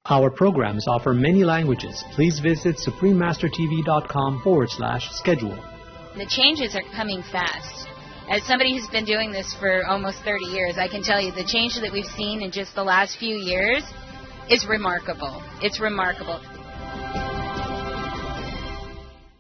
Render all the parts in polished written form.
Our programs offer many languages. Please visit suprememastertv.com/schedule. The changes are coming fast. As somebody who's been doing this for almost 30 years, I can tell you the change that we've seen in just the last few years is remarkable. It's remarkable.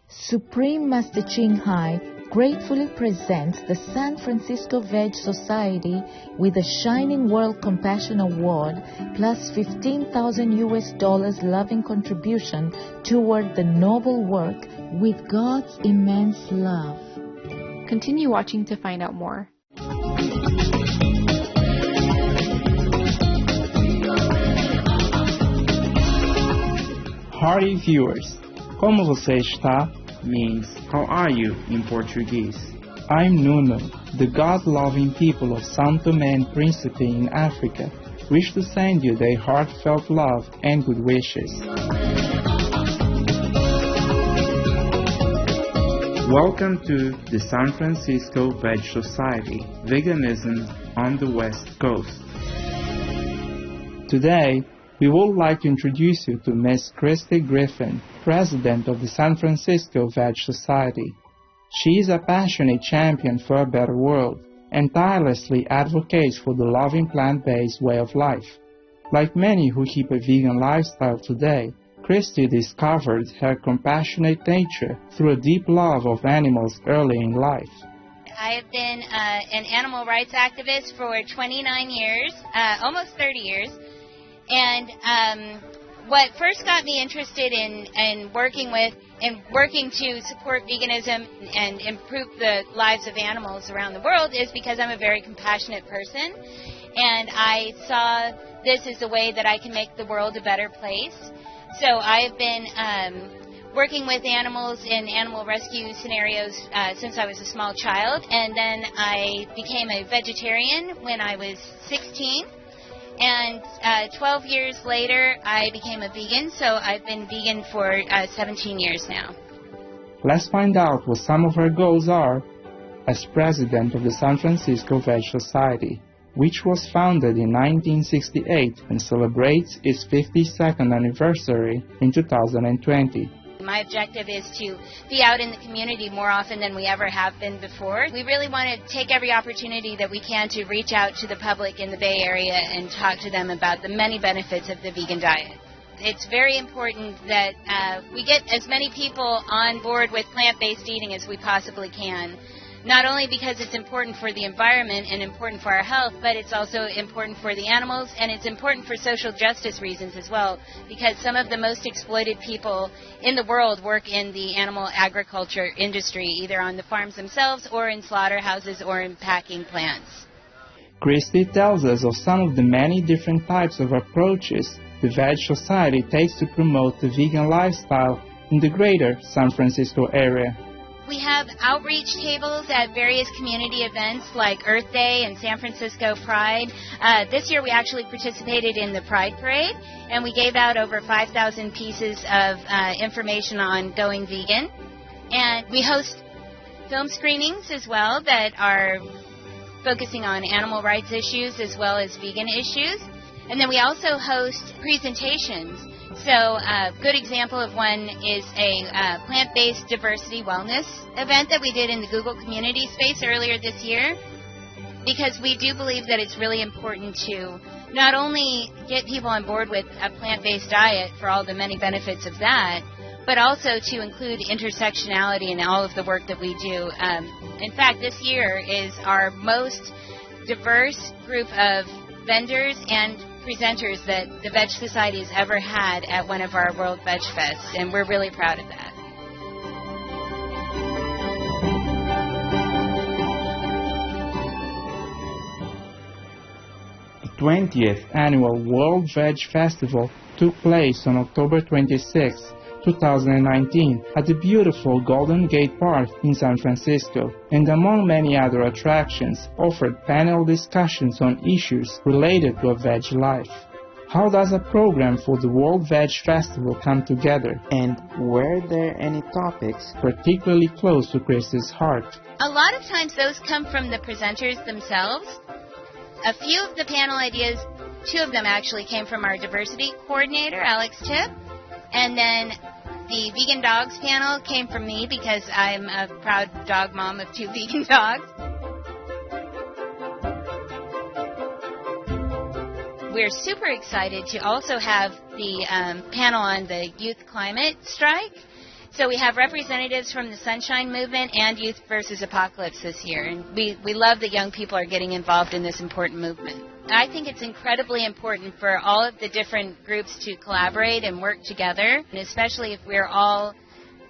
Supreme Master Ching Hai gratefully presents the San Francisco Veg Society with the Shining World Compassion Award plus $15,000 loving contribution toward the noble work with God's immense love. Continue watching to find out more. Hardy viewers, como você está means how are you in Portuguese. I'm Nuno, the God-loving people of São Tomé and Príncipe in Africa wish to send you their heartfelt love and good wishes. Welcome to the San Francisco Veg Society, Veganism on the West Coast. Today, we would like to introduce you to Ms. Christy Griffin, President of the San Francisco Veg Society. She is a passionate champion for a better world and tirelessly advocates for the loving plant-based way of life. Like many who keep a vegan lifestyle today, Christy discovered her compassionate nature through a deep love of animals early in life. I have been an animal rights activist for 29 years, almost 30 years. And what first got me interested in working to support veganism and improve the lives of animals around the world is because I'm a very compassionate person, and I saw this as a way that I can make the world a better place. So I have been working with animals in animal rescue scenarios since I was a small child, and then I became a vegetarian when I was 16. And 12 years later, I became a vegan, so I've been vegan for 17 years now. Let's find out what some of her goals are as president of the San Francisco Veg Society, which was founded in 1968 and celebrates its 52nd anniversary in 2020. My objective is to be out in the community more often than we ever have been before. We really want to take every opportunity that we can to reach out to the public in the Bay Area and talk to them about the many benefits of the vegan diet. It's very important that we get as many people on board with plant-based eating as we possibly can. Not only because it's important for the environment and important for our health, but it's also important for the animals, and it's important for social justice reasons as well, because some of the most exploited people in the world work in the animal agriculture industry, either on the farms themselves or in slaughterhouses or in packing plants. Christy tells us of some of the many different types of approaches the Veg Society takes to promote the vegan lifestyle in the greater San Francisco area. We have outreach tables at various community events like Earth Day and San Francisco Pride. This year we actually participated in the Pride Parade, and we gave out over 5,000 pieces of information on going vegan. And we host film screenings as well that are focusing on animal rights issues as well as vegan issues. And then we also host presentations. So a good example of one is a plant-based diversity wellness event that we did in the Google community space earlier this year, because we do believe that it's really important to not only get people on board with a plant-based diet for all the many benefits of that, but also to include intersectionality in all of the work that we do. In fact, this year is our most diverse group of vendors and presenters that the Veg Society has ever had at one of our World Veg Fests, and we're really proud of that. The 20th Annual World Veg Festival took place on October 26, 2019 at the beautiful Golden Gate Park in San Francisco, and among many other attractions offered panel discussions on issues related to a veg life. How does a program for the World Veg Festival come together, and were there any topics particularly close to Chris's heart? A lot of times those come from the presenters themselves. A few of the panel ideas 2 of them actually came from our diversity coordinator, Alex Tipp. And then the vegan dogs panel came from me because I'm a proud dog mom of 2 vegan dogs. We're super excited to also have the panel on the youth climate strike. So we have representatives from the Sunshine Movement and Youth versus Apocalypse this year. And we love that young people are getting involved in this important movement. I think it's incredibly important for all of the different groups to collaborate and work together, and especially if we're all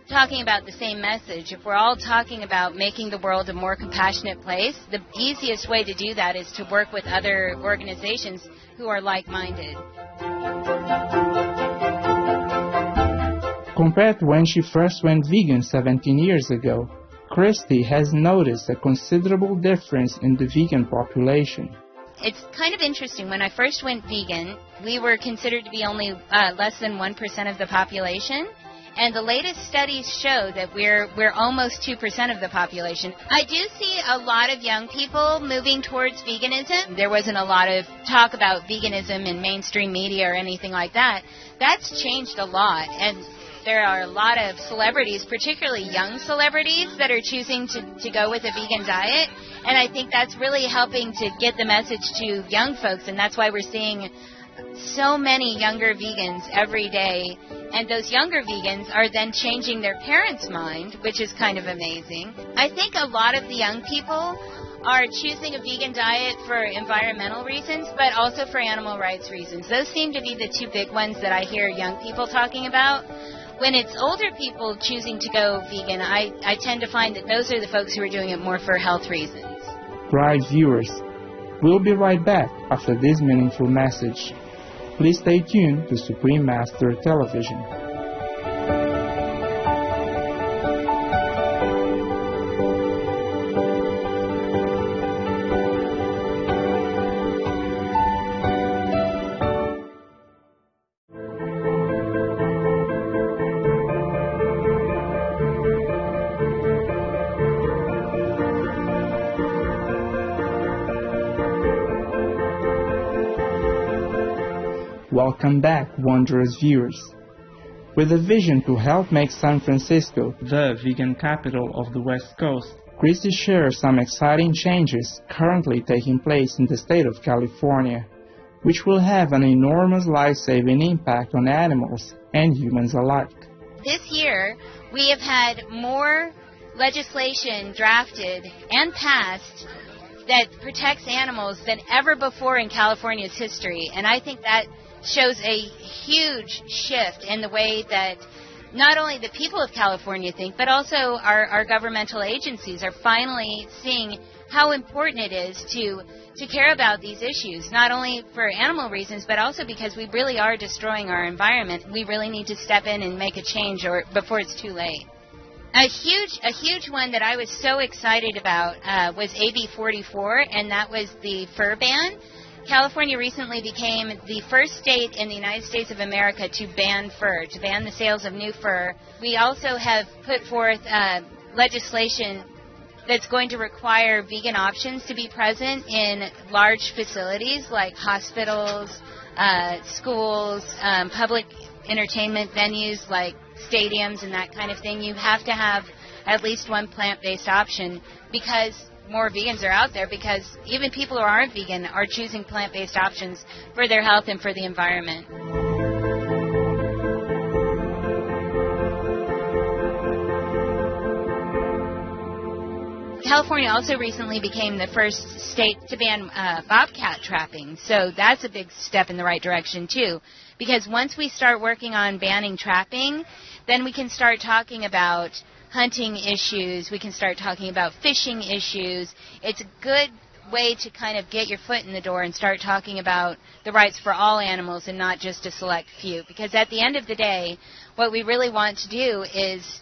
talking about the same message. If we're all talking about making the world a more compassionate place, the easiest way to do that is to work with other organizations who are like-minded. Compared to when she first went vegan 17 years ago, Christy has noticed a considerable difference in the vegan population. It's kind of interesting. When I first went vegan, we were considered to be only less than 1% of the population. And the latest studies show that we're almost 2% of the population. I do see a lot of young people moving towards veganism. There wasn't a lot of talk about veganism in mainstream media or anything like that. That's changed a lot. And there are a lot of celebrities, particularly young celebrities, that are choosing to go with a vegan diet. And I think that's really helping to get the message to young folks. And that's why we're seeing so many younger vegans every day, and those younger vegans are then changing their parents' mind, which is kind of amazing. I think a lot of the young people are choosing a vegan diet for environmental reasons, but also for animal rights reasons. Those seem to be the 2 big ones that I hear young people talking about. When it's older people choosing to go vegan, I tend to find that those are the folks who are doing it more for health reasons. Right, viewers. We'll be right back after this meaningful message. Please stay tuned to Supreme Master Television. Welcome back, wondrous viewers. With a vision to help make San Francisco the vegan capital of the West Coast, Christy shares some exciting changes currently taking place in the state of California, which will have an enormous life-saving impact on animals and humans alike. This year, we have had more legislation drafted and passed that protects animals than ever before in California's history, and I think that shows a huge shift in the way that not only the people of California think, but also our governmental agencies are finally seeing how important it is to care about these issues, not only for animal reasons, but also because we really are destroying our environment. We really need to step in and make a change before it's too late. A huge one that I was so excited about was AB 44, and that was the fur ban. California recently became the first state in the United States of America to ban fur, to ban the sales of new fur. We also have put forth legislation that's going to require vegan options to be present in large facilities like hospitals, schools, public entertainment venues like stadiums and that kind of thing. You have to have at least one plant-based option because more vegans are out there, because even people who aren't vegan are choosing plant-based options for their health and for the environment. California also recently became the first state to ban bobcat trapping, so that's a big step in the right direction too, because once we start working on banning trapping, then we can start talking about hunting issues, we can start talking about fishing issues. It's a good way to kind of get your foot in the door and start talking about the rights for all animals and not just a select few. Because at the end of the day, what we really want to do is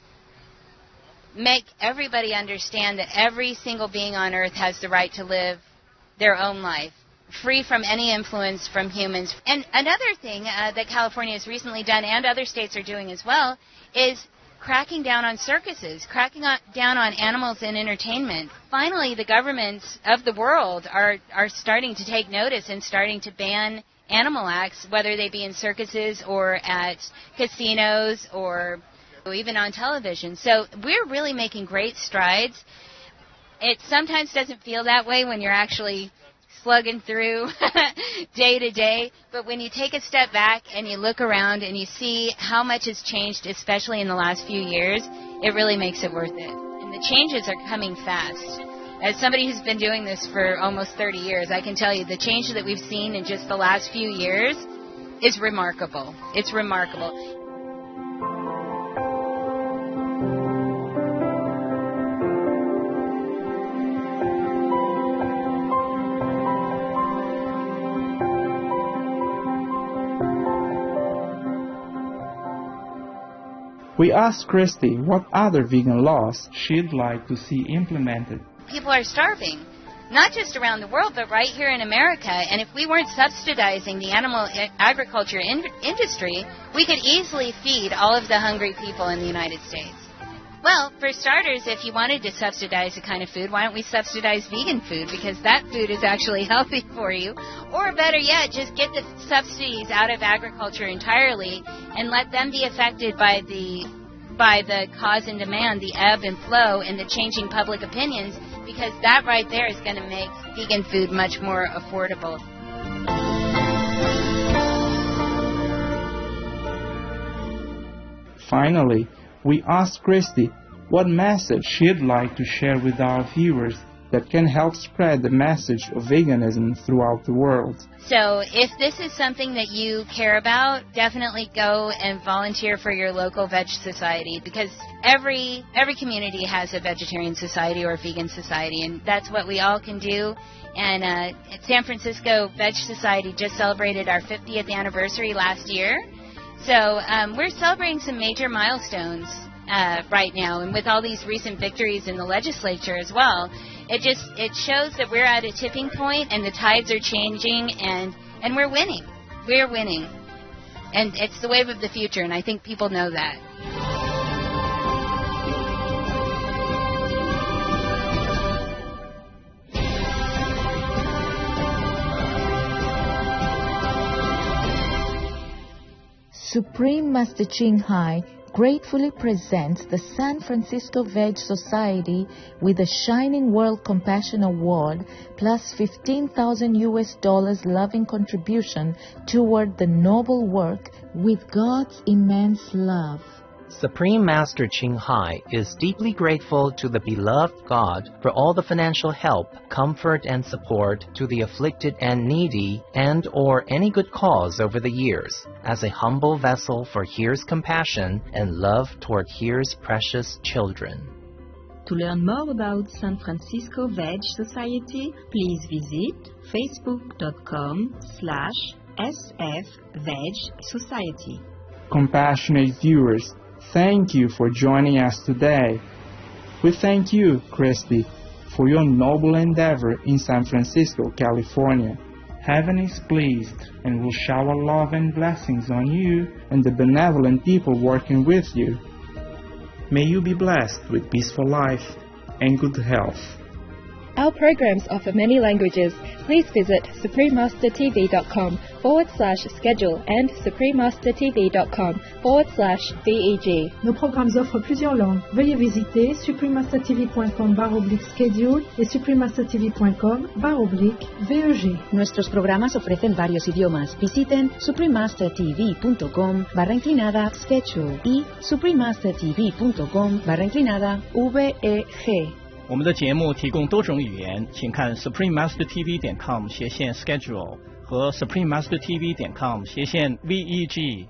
make everybody understand that every single being on earth has the right to live their own life, free from any influence from humans. And another thing that California has recently done, and other states are doing as well, is cracking down on circuses, down on animals in entertainment. Finally, the governments of the world are starting to take notice and starting to ban animal acts, whether they be in circuses or at casinos or even on television. So we're really making great strides. It sometimes doesn't feel that way when you're actually slugging through day to day, but when you take a step back and you look around and you see how much has changed, especially in the last few years, it really makes it worth it. And the changes are coming fast. As somebody who's been doing this for almost 30 years, I can tell you the change that we've seen in just the last few years is remarkable. It's remarkable. We asked Christy what other vegan laws she'd like to see implemented. People are starving, not just around the world, but right here in America. And if we weren't subsidizing the animal agriculture industry, we could easily feed all of the hungry people in the United States. Well, for starters, if you wanted to subsidize a kind of food, why don't we subsidize vegan food? Because that food is actually healthy for you. Or better yet, just get the subsidies out of agriculture entirely and let them be affected by the cause and demand, the ebb and flow, and the changing public opinions, because that right there is going to make vegan food much more affordable. Finally, we asked Christy what message she'd like to share with our viewers that can help spread the message of veganism throughout the world. So if this is something that you care about, definitely go and volunteer for your local veg society, because every community has a vegetarian society or a vegan society, and that's what we all can do. And San Francisco Veg Society just celebrated our 50th anniversary last year. So we're celebrating some major milestones right now, and with all these recent victories in the legislature as well, it shows that we're at a tipping point and the tides are changing, and we're winning. We're winning. And it's the wave of the future, and I think people know that. Supreme Master Ching Hai gratefully presents the San Francisco Veg Society with a Shining World Compassion Award plus $15,000 loving contribution toward the noble work with God's immense love. Supreme Master Ching Hai is deeply grateful to the beloved God for all the financial help, comfort, and support to the afflicted and needy and or any good cause over the years, as a humble vessel for Here's compassion and love toward Here's precious children. To learn more about San Francisco Veg Society, please visit facebook.com/sfvegsociety. Compassionate viewers, thank you for joining us today. We thank you, Christy, for your noble endeavor in San Francisco, California. Heaven is pleased and will shower love and blessings on you and the benevolent people working with you. May you be blessed with peaceful life and good health. Our programs offer many languages. Please visit suprememastertv.com/schedule and suprememastertv.com/VEG. Nos programmes offrent plusieurs langues. Veuillez visiter suprememastertv.com/schedule et suprememastertv.com/VEG. Nuestros programas ofrecen varios idiomas. Visiten suprememastertv.com/schedule y suprememastertv.com/VEG。我们的节目提供多种语言，请看 suprememastertv.com/schedule 和 suprememastertv.com/VEG。